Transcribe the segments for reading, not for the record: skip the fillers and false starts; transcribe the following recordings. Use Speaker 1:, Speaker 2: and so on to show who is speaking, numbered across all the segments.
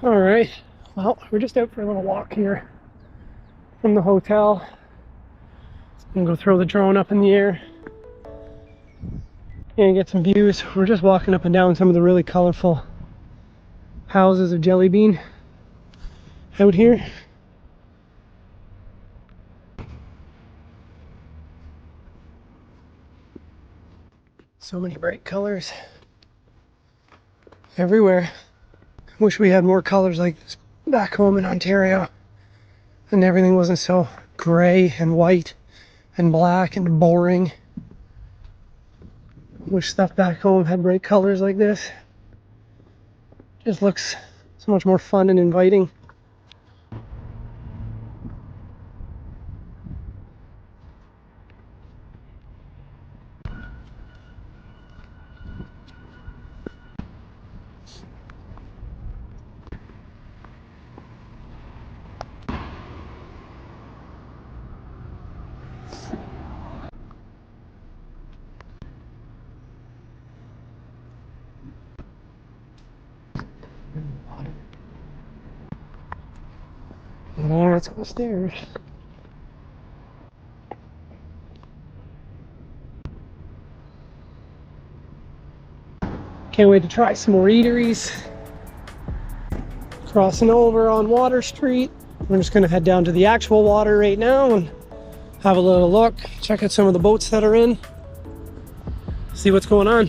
Speaker 1: All right, well, we're just out for a little walk here from the hotel. I'm gonna go throw the drone up in the air and get some views. We're just walking up and down some of the really colorful houses of Jelly Bean out here. So many bright colors everywhere. Wish we had more colors like this back home in Ontario, and everything wasn't so gray and white and black and boring. Wish stuff back home had bright colors like this. Just looks so much more fun and inviting. Now let's go upstairs. Can't wait to try some more eateries. Crossing over on Water Street. We're just gonna head down to the actual water right now and have a little look, check out some of the boats that are in, see what's going on.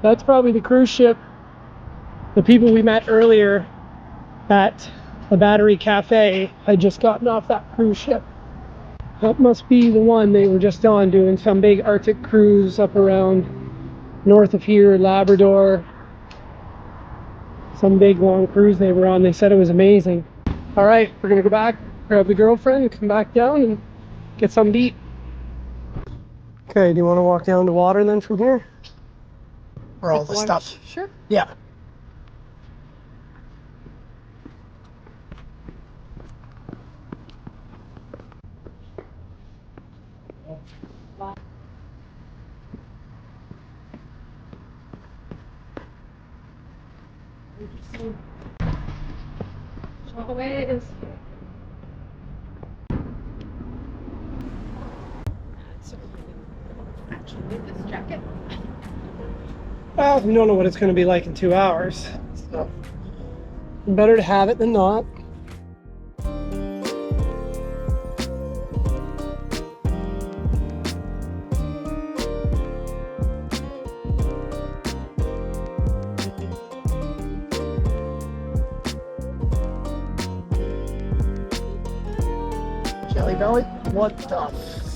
Speaker 1: That's probably the cruise ship. The people we met earlier at the Battery Cafe had just gotten off that cruise ship. That must be the one they were just on, doing some big Arctic cruise up around north of here, Labrador. Some big long cruise they were on. They said it was amazing. All right, we're gonna go back, grab the girlfriend, and come back down and get something to eat. Okay, do you want to walk down to water then from here? Or all the stuff?
Speaker 2: Sure.
Speaker 1: Yeah.
Speaker 2: Always. Actually need this jacket.
Speaker 1: Well, you don't know what it's going to be like in 2 hours. So better to have it than not. Jelly Belly? What the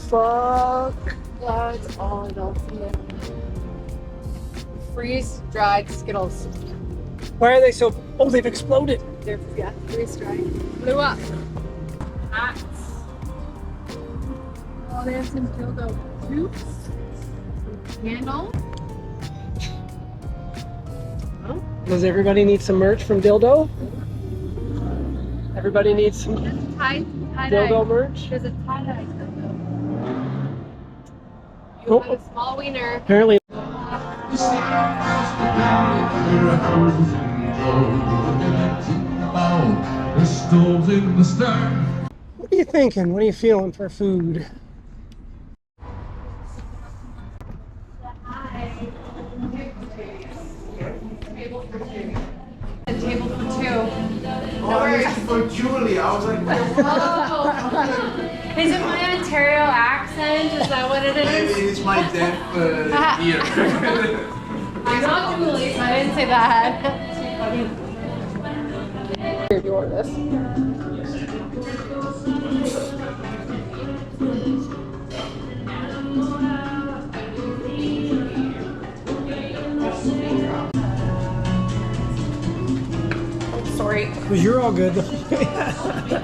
Speaker 1: fuck?
Speaker 2: That's all I don't see. Freeze-dried Skittles.
Speaker 1: Why are they so... Oh, they've exploded.
Speaker 2: They're, yeah, freeze-dried. Blew up. Hats. Oh, they have some dildo tubes. Some candles. Oh.
Speaker 1: Does everybody need some merch from Dildo? Everybody needs some dildo merch?
Speaker 2: There's a tie-dye dildo. You
Speaker 1: Oh.
Speaker 2: want a small wiener.
Speaker 1: Apparently.
Speaker 3: bow, the stove's in the stern.
Speaker 1: What are you thinking? What are you feeling for food?
Speaker 2: Table for two.
Speaker 4: Oh, I asked for Julie. I was like,
Speaker 2: Oh. Is it my Ontario accent? Is that what it is?
Speaker 4: maybe it's my deaf ear.
Speaker 2: I'm not Julie, so I didn't say that. If you want this. Sorry.
Speaker 1: Because you're all good.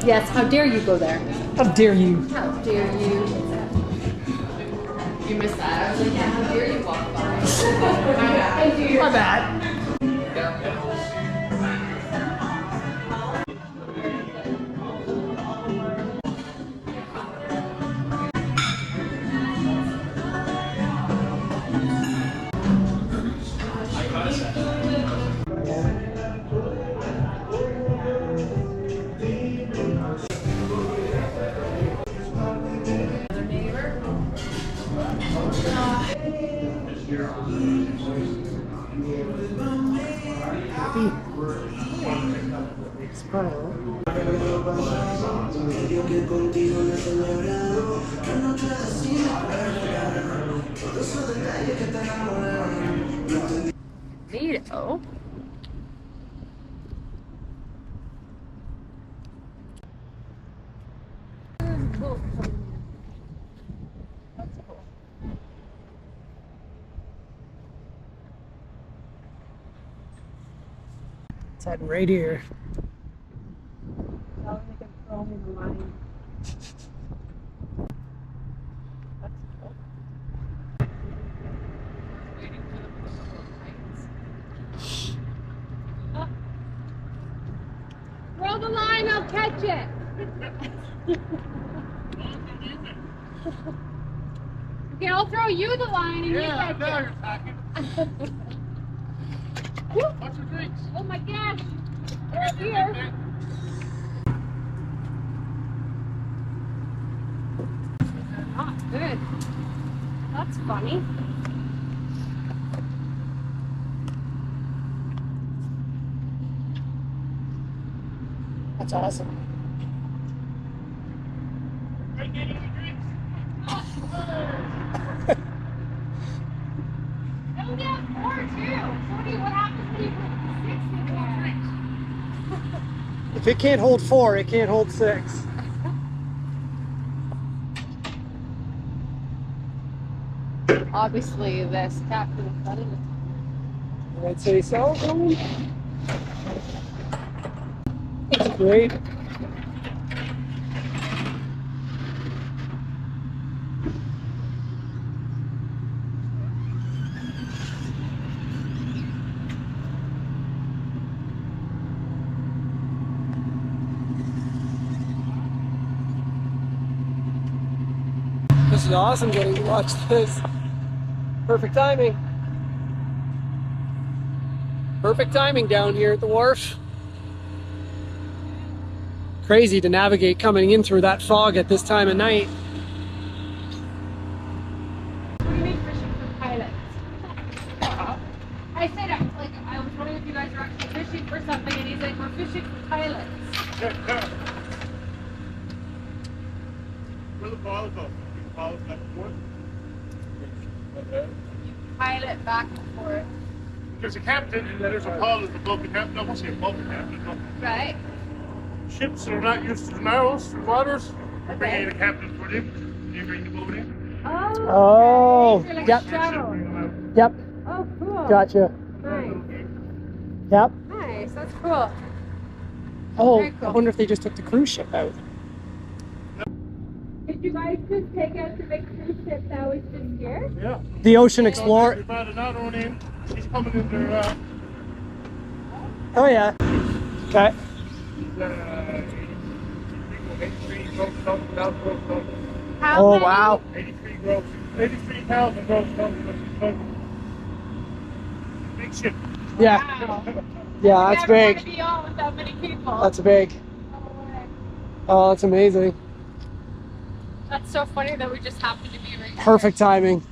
Speaker 2: Yes, how dare you go there?
Speaker 1: How dare you?
Speaker 2: How dare you? You missed that. I was like, yeah, how dare you walk by? My bad. Tomato.
Speaker 1: It's heading right here.
Speaker 2: Throw the line, I'll catch it. Okay, I'll throw you the line and you catch it.
Speaker 3: What's your drinks?
Speaker 2: Oh my gosh. They're here. Not good. That's funny.
Speaker 1: That's awesome.
Speaker 2: I only have 4 too. Cody, what happens when you put 6 in there?
Speaker 1: If it can't hold 4, it can't hold 6.
Speaker 2: Obviously, this captain is better than
Speaker 1: I'd say so. That's great. This is awesome getting to watch this. Perfect timing. Perfect timing down here at the wharf. Crazy to navigate coming in through that fog at this time of night.
Speaker 2: What do you mean fishing for pilots? I said, like, I was wondering if you guys are actually fishing for something, and he's like, we're fishing for pilots.
Speaker 3: Where the pilots go? Pilots back and forth?
Speaker 2: You pilot back and forth.
Speaker 3: There's a captain and there's a pilot above the captain. I won't say above the captain. No.
Speaker 2: Right?
Speaker 3: Ships that are not used to the narrows, the waters, we bring in a captain for them. You bring the boat in.
Speaker 1: Oh,
Speaker 2: okay. So like
Speaker 1: yep.
Speaker 2: shuttle.
Speaker 1: Yep,
Speaker 2: Oh, cool.
Speaker 1: gotcha.
Speaker 2: Nice.
Speaker 1: Yep.
Speaker 2: Nice. That's cool.
Speaker 1: Oh,
Speaker 2: Very cool.
Speaker 1: I wonder if they just took the cruise ship out.
Speaker 2: Did you guys just take out the big cruise ship that was just here?
Speaker 3: Yeah.
Speaker 1: The Ocean
Speaker 3: We
Speaker 1: Explorer.
Speaker 3: found another one in. She's coming in there.
Speaker 1: Oh yeah. Okay.
Speaker 3: 83 gross tons without gross tons.
Speaker 2: How
Speaker 1: Oh
Speaker 2: many?
Speaker 1: wow.
Speaker 3: 83 gross. 83,000 gross tons. Big ship.
Speaker 1: Yeah.
Speaker 2: Wow.
Speaker 1: Yeah,
Speaker 2: You
Speaker 1: that's
Speaker 2: never want
Speaker 1: big.
Speaker 2: to be on with that many people.
Speaker 1: That's big.
Speaker 2: No way.
Speaker 1: Oh, that's amazing.
Speaker 2: That's so funny that we just happened to be right here.
Speaker 1: Perfect timing.